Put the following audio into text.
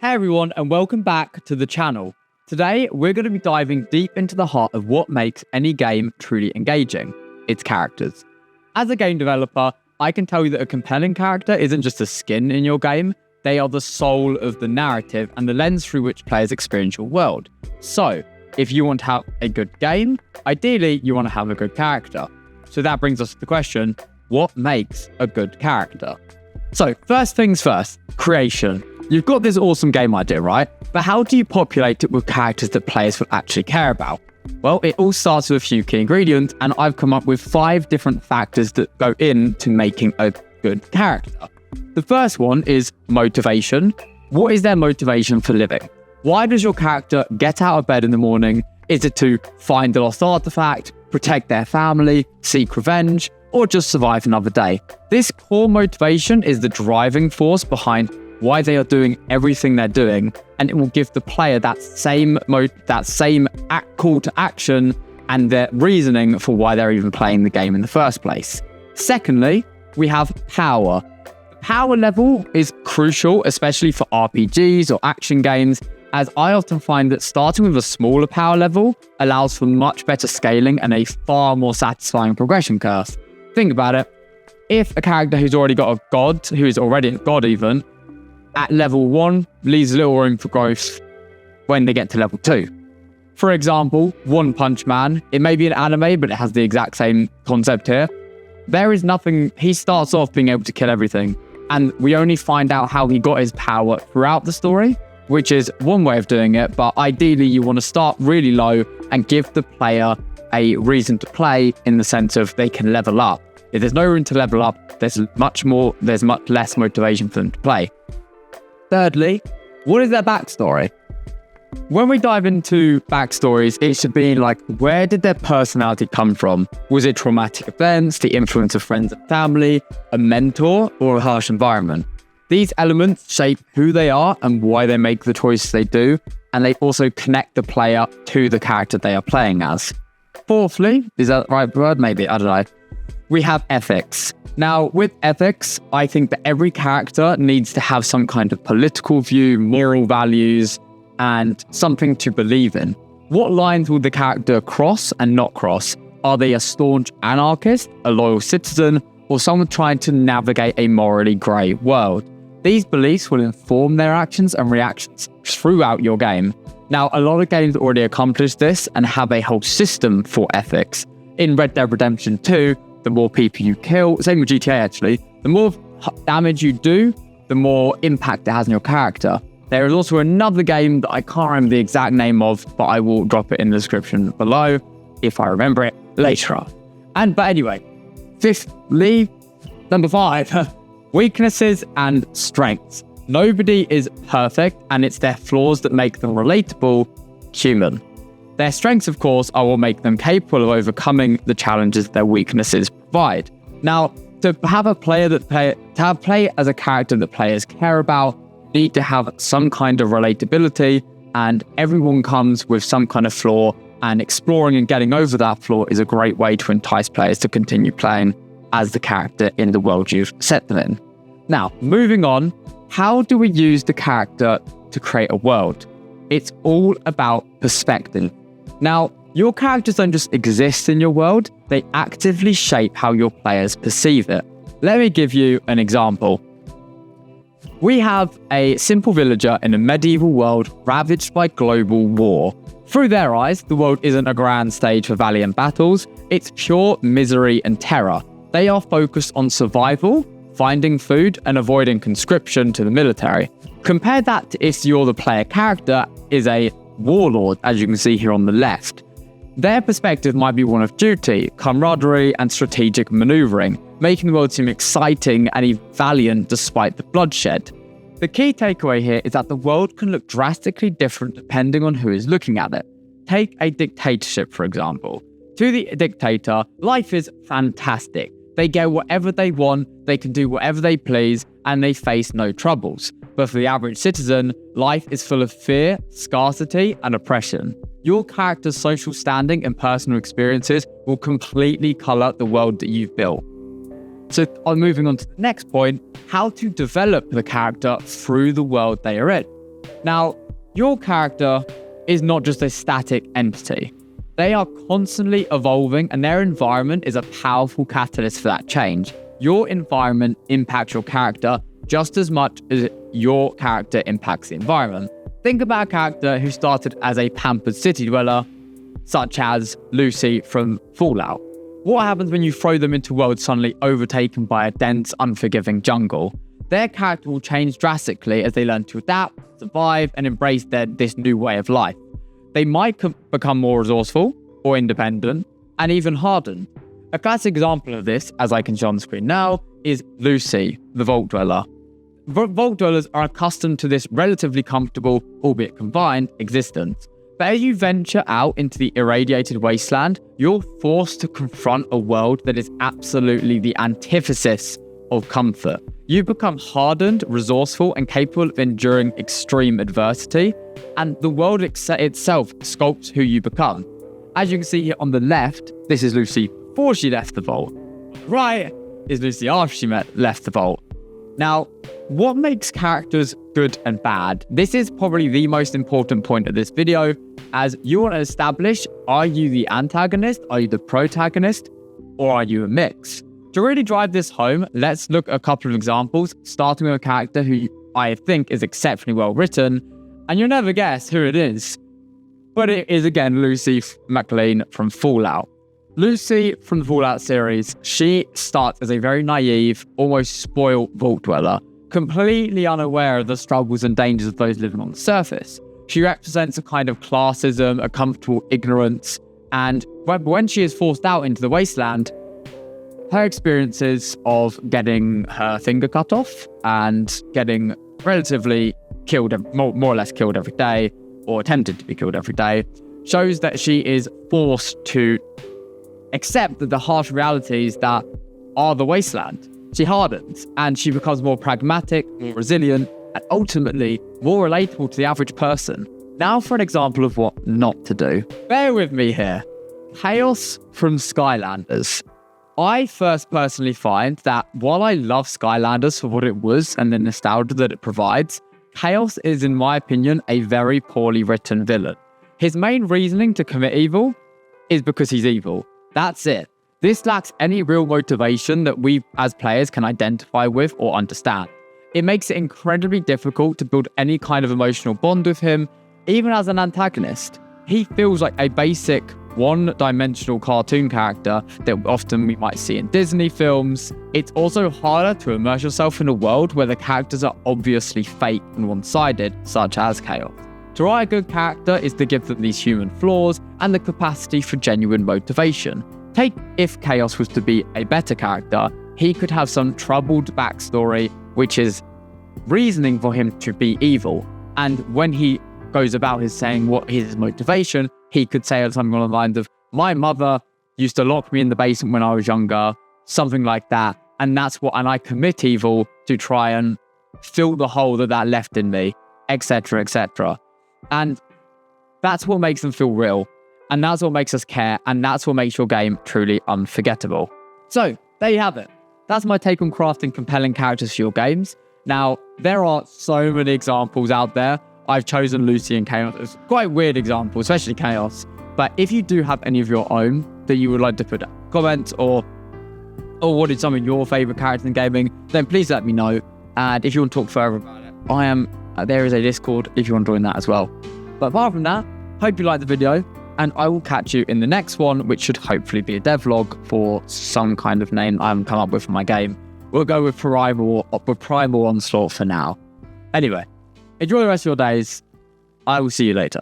Hey everyone, and welcome back to the channel. Today, we're going to be diving deep into the heart of what makes any game truly engaging, its characters. As a game developer, I can tell you that a compelling character isn't just a skin in your game, they are the soul of the narrative and the lens through which players experience your world. So, if you want to have a good game, ideally you want to have a good character. So that brings us to the question, what makes a good character? So, first things first, creation. You've got this awesome game idea, right? But how do you populate it with characters that players will actually care about? Well, it all starts with a few key ingredients, and I've come up with 5 different factors that go into making a good character. The first one is motivation. What is their motivation for living? Why does your character get out of bed in the morning? Is it to find the lost artifact, protect their family, seek revenge, or just survive another day? This core motivation is the driving force behind why they are doing everything they're doing, and it will give the player that same call to action and their reasoning for why they're even playing the game in the first place. Secondly, we have power. The power level is crucial, especially for RPGs or action games, as I often find that starting with a smaller power level allows for much better scaling and a far more satisfying progression curve. Think about it. If a character who's already got a god, who is already a god even, at level 1 leaves little room for growth when they get to level 2. For example, One Punch Man, it may be an anime, but it has the exact same concept here. There is nothing, he starts off being able to kill everything, and we only find out how he got his power throughout the story, which is one way of doing it, but ideally you want to start really low and give the player a reason to play in the sense of they can level up. If there's no room to level up, there's much less motivation for them to play. Thirdly, what is their backstory? When we dive into backstories, it should be like, where did their personality come from? Was it traumatic events, the influence of friends and family, a mentor, or a harsh environment? These elements shape who they are and why they make the choices they do, and they also connect the player to the character they are playing as. Fourthly, is that the right word? Maybe, I don't know. We have ethics. Now, with ethics, I think that every character needs to have some kind of political view, moral values, and something to believe in. What lines will the character cross and not cross? Are they a staunch anarchist, a loyal citizen, or someone trying to navigate a morally grey world? These beliefs will inform their actions and reactions throughout your game. Now, a lot of games already accomplish this and have a whole system for ethics. In Red Dead Redemption 2, the more people you kill, same with GTA actually, the more damage you do, the more impact it has on your character. There is also another game that I can't remember the exact name of, but I will drop it in the description below if I remember it later on. But anyway, fifthly, number 5, weaknesses and strengths. Nobody is perfect, and it's their flaws that make them relatable, human. Their strengths, of course, are what make them capable of overcoming the challenges their weaknesses provide. Now, to have play as a character that players care about, you need to have some kind of relatability, and everyone comes with some kind of flaw, and exploring and getting over that flaw is a great way to entice players to continue playing as the character in the world you've set them in. Now, moving on, how do we use the character to create a world? It's all about perspective. Now, your characters don't just exist in your world, they actively shape how your players perceive it. Let me give you an example. We have a simple villager in a medieval world ravaged by global war. Through their eyes, the world isn't a grand stage for valiant battles, it's pure misery and terror. They are focused on survival, finding food, and avoiding conscription to the military. Compare that to if you're the player character is a warlord, as you can see here on the left. Their perspective might be one of duty, camaraderie, and strategic maneuvering, making the world seem exciting and valiant despite the bloodshed. The key takeaway here is that the world can look drastically different depending on who is looking at it. Take a dictatorship, for example. To the dictator, life is fantastic. They get whatever they want, they can do whatever they please, and they face no troubles. But for the average citizen, life is full of fear, scarcity, and oppression. Your character's social standing and personal experiences will completely colour the world that you've built. So moving on to the next point, how to develop the character through the world they are in. Now, your character is not just a static entity. They are constantly evolving, and their environment is a powerful catalyst for that change. Your environment impacts your character just as much as your character impacts the environment. Think about a character who started as a pampered city dweller, such as Lucy from Fallout. What happens when you throw them into a world suddenly overtaken by a dense, unforgiving jungle? Their character will change drastically as they learn to adapt, survive, and embrace this new way of life. They might become more resourceful or independent, and even hardened. A classic example of this, as I can show on the screen now, is Lucy, the Vault Dweller. Vault Dwellers are accustomed to this relatively comfortable, albeit confined, existence. But as you venture out into the irradiated wasteland, you're forced to confront a world that is absolutely the antithesis of comfort. You become hardened, resourceful, and capable of enduring extreme adversity, and the world itself sculpts who you become. As you can see here on the left, this is Lucy before she left the vault. Right is Lucy after she left the vault. Now, what makes characters good and bad? This is probably the most important point of this video, as you want to establish, are you the antagonist, are you the protagonist, or are you a mix? To really drive this home, let's look at a couple of examples, starting with a character who I think is exceptionally well written, and you'll never guess who it is. But it is again Lucy McLean from Fallout. Lucy from the Fallout series, she starts as a very naive, almost spoiled vault dweller, completely unaware of the struggles and dangers of those living on the surface. She represents a kind of classism, a comfortable ignorance, and when she is forced out into the wasteland, her experiences of getting her finger cut off and getting relatively killed, more or less killed every day, or attempted to be killed every day, shows that she is forced to accept that the harsh realities that are the wasteland. She hardens, and she becomes more pragmatic, more resilient, and ultimately more relatable to the average person. Now for an example of what not to do. Bear with me here. Chaos from Skylanders. I first personally find that while I love Skylanders for what it was and the nostalgia that it provides, Chaos is, in my opinion, a very poorly written villain. His main reasoning to commit evil is because he's evil. That's it. This lacks any real motivation that we as players can identify with or understand. It makes it incredibly difficult to build any kind of emotional bond with him, even as an antagonist. He feels like a basic one-dimensional cartoon character that often we might see in Disney films. It's also harder to immerse yourself in a world where the characters are obviously fake and one-sided, such as Chaos. To write a good character is to give them these human flaws and the capacity for genuine motivation. Take if Chaos was to be a better character, he could have some troubled backstory, which is reasoning for him to be evil. And when he goes about his saying what his motivation, he could say something along the lines of, my mother used to lock me in the basement when I was younger, something like that. And and I commit evil to try and fill the hole that left in me, etc., etc. And that's what makes them feel real. And that's what makes us care. And that's what makes your game truly unforgettable. So, there you have it. That's my take on crafting compelling characters for your games. Now, there are so many examples out there. I've chosen Lucy and Chaos as quite weird examples, especially Chaos. But if you do have any of your own that you would like to put in comments or what is some of your favorite characters in gaming, then please let me know. And if you want to talk further about it, there is a Discord if you want to join that as well. But apart from that, hope you liked the video, and I will catch you in the next one, which should hopefully be a devlog for some kind of name I haven't come up with for my game. We'll go with Primal Onslaught for now. Anyway, enjoy the rest of your days. I will see you later.